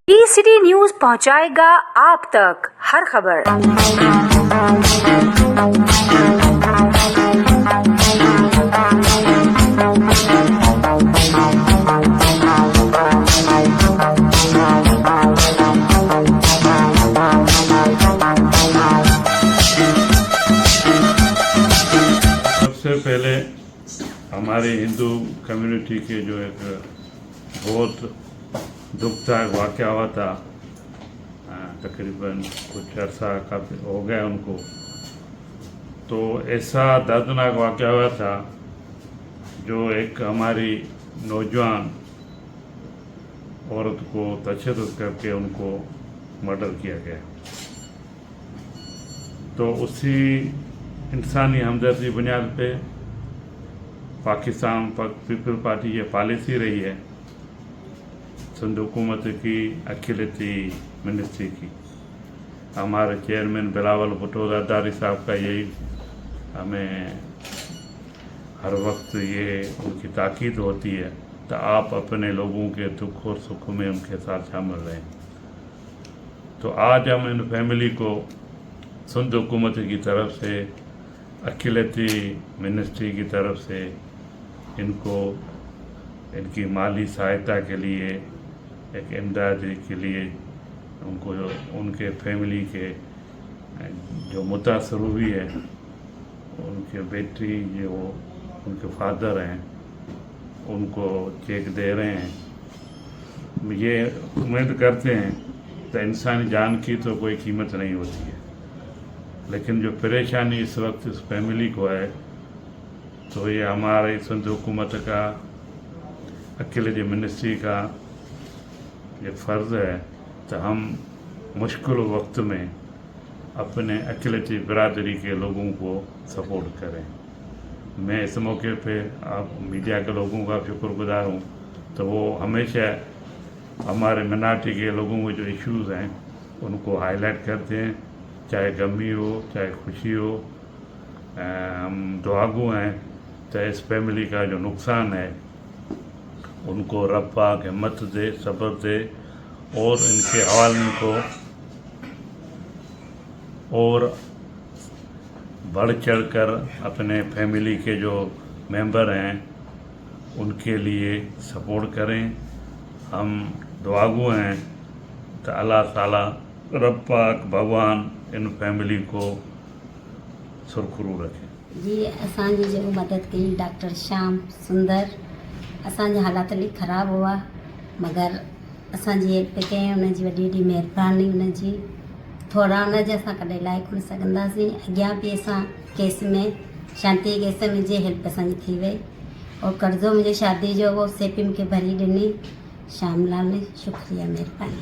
T-city news पहुंचाएगा आप तक हर खबर। सबसे पहले हमारी हिंदू कम्युनिटी के जो एक बहुत दुखदायक वाक़या हुआ था, तकरीबन कुछ अर्सा काफ़ी हो गया उनको, तो ऐसा दर्दनाक वाक़या हुआ था जो एक हमारी नौजवान औरत को तशद्दुद करके उनको मर्डर किया गया। तो उसी इंसानी हमदर्दी बुनियाद पे पाकिस्तान पीपल पार्टी ये पॉलिसी रही है सिंध हुकूमत की अखिलती मिनिस्ट्री की। हमारे चेयरमैन बिलावल भुट्टो जरदारी साहब का यही हमें हर वक्त ये उनकी ताकीद होती है तो आप अपने लोगों के दुख और सुख में उनके साथ शामिल रहें। तो आज हम इन फैमिली को सिंध हुकूमत की तरफ से अखिलती मिनिस्ट्री की तरफ से इनको इनकी माली सहायता के लिए एक इमदाद के लिए उनको उनके फैमिली के जो मुतासर हुई है उनके बेटी जो उनके फादर हैं उनको चेक दे रहे हैं। ये उम्मीद करते हैं तो इंसानी जान की तो कोई कीमत नहीं होती है, लेकिन जो परेशानी इस वक्त इस फैमिली को है तो ये हमारे सिंध हुकूमत का अखिलती मिनिस्ट्री का ये फ़र्ज़ है तो हम मुश्किल वक्त में अपने अखिलती बिरादरी के लोगों को सपोर्ट करें। मैं इस मौके पे आप मीडिया के लोगों का शुक्रगुजार हूँ, तो वो हमेशा हमारे मिनारिटी के लोगों के जो इश्यूज़ हैं उनको हाईलाइट करते हैं, चाहे गमी हो चाहे खुशी हो। हम दुआगो हैं चाहे इस फैमिली का जो नुकसान है उनको रब पाक हिम्मत दे, सब्र दे और इनके हवाले को और बढ़ चढ़ कर अपने फैमिली के जो मेंबर हैं उनके लिए सपोर्ट करें। हम दुआगो हैं तो अल्लाह ताला रब पाक भगवान इन फैमिली को सुरखरू रखे। जी असांजी जो मदद कई डॉक्टर श्याम सुंदर, असांजा हालात हली ख़राब हुआ मगर असांजी हेल्प कयईं, उनजी वॾी वॾी महिरबानी उनजी। थोरा उनजा असां कॾहिं लाइक़ न सघंदासीं। अॻियां बि असां केस में शांति केस में जे हेल्प असांजी थी वई और कर्ज़ो मुंहिंजे शादी जो वो सेपी मूंखे भरी ॾिनी। श्यामलाल ने शुक्रिया महिरबानी।